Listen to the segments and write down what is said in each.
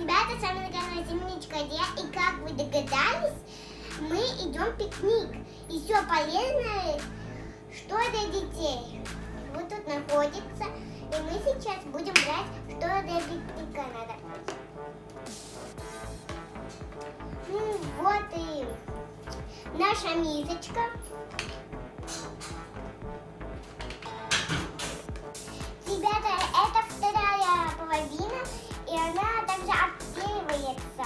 ребята, с вами на канале Земляничка Адия, и как вы догадались, мы идем пикник. И все полезное, что для детей. Вот тут находится, и мы сейчас будем брать, что для пикника надо. Вот и наша мисочка. Ребята, это вторая половина, и она также обклеивается.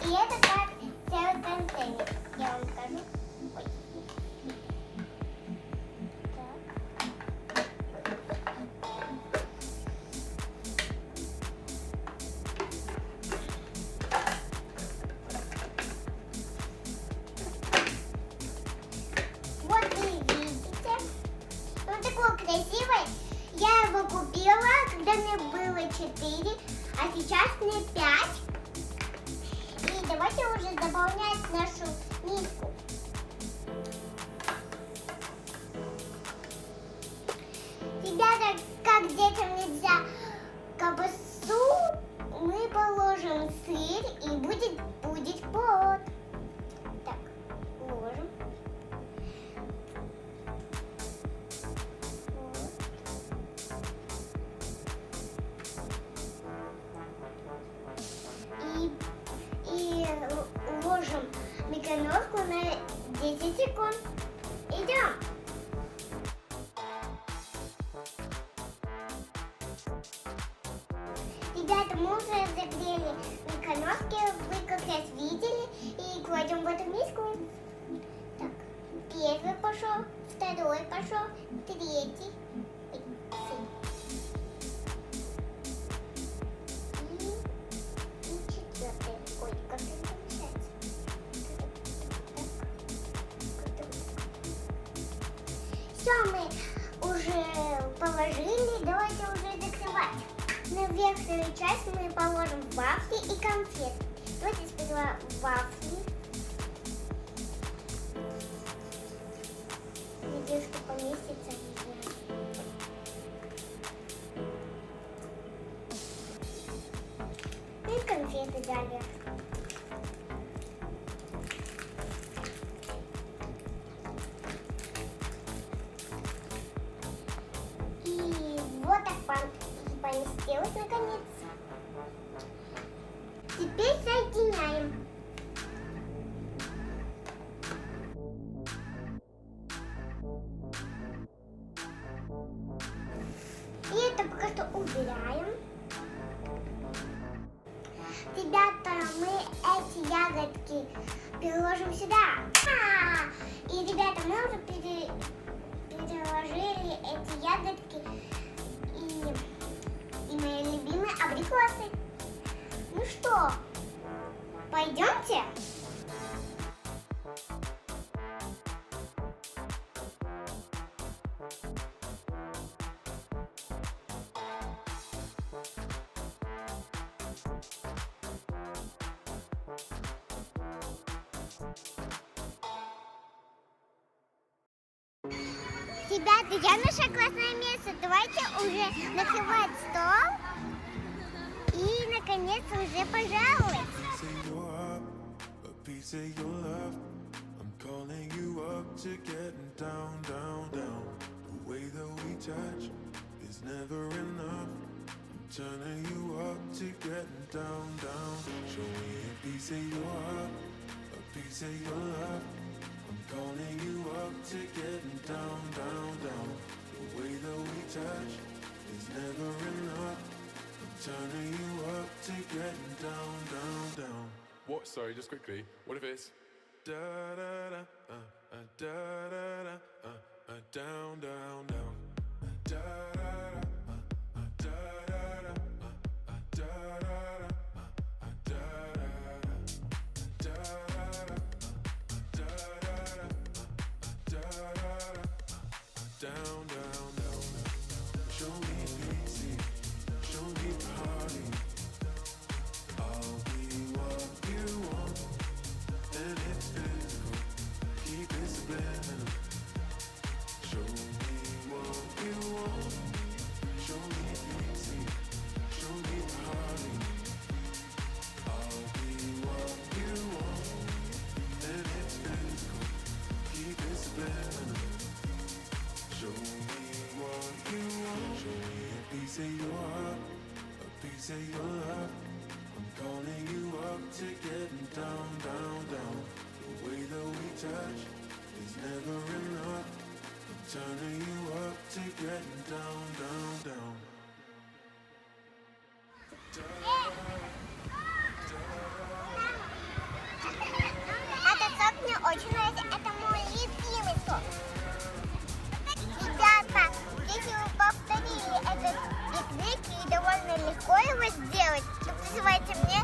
И это как целый контейнер. Я вам скажу. Ой. Вот вы видите. Он такой красивый. Я его купила, когда мне было 4, а сейчас мне 5. И давайте уже заполнять нашу миску. Ребята, как детям нельзя колбасу, мы положим сыр и будет плод. Так, ложим. И ложим микроволновку на 10 секунд. Идем. Ребята, мы уже разогрели микроволновки, вы как раз видели, и кладем в эту миску. Так, первый пошел, второй пошел, третий. Все, мы уже положили, давайте уже закрывать. На верхнюю часть мы положим вафли и конфеты. Давайте сперва вафли. Надеюсь, что поместится. И конфеты далее. Вот так поместилось наконец. Теперь соединяем. И это пока что убираем. Ребята, мы эти ягодки переложим сюда. И, ребята, мы уже переложили эти ягодки и мои любимые абрикосы. Ну что, пойдемте? Ребята, я нашла классное место. Давайте уже накрывать стол. И, наконец, уже пожаловать. I'm calling you up to getting down, down, down. The way that we touch is never enough. I'm turning you up to getting down, down, down. What? Sorry, just quickly. What if it's da da da da da da down, down, down. Da da da da da da down, down, down. Show me pity, show me party. I'll be what you want, and it's physical. Keep it subliminal. Show me what you want. say your love. I'm calling you up to getting down, down, down. The way that we touch is never enough. I'm turning you up to getting down, down, down. Этот сок мне очень нравится. Это мой любимый сок. Ребята, если вы повторили этот пикник и довольно легко его сделать, то присылайте мне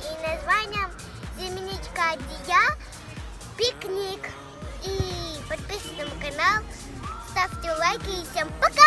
и названием «Земляничка Адия пикник». И подписывайтесь на мой канал, ставьте лайки и всем пока!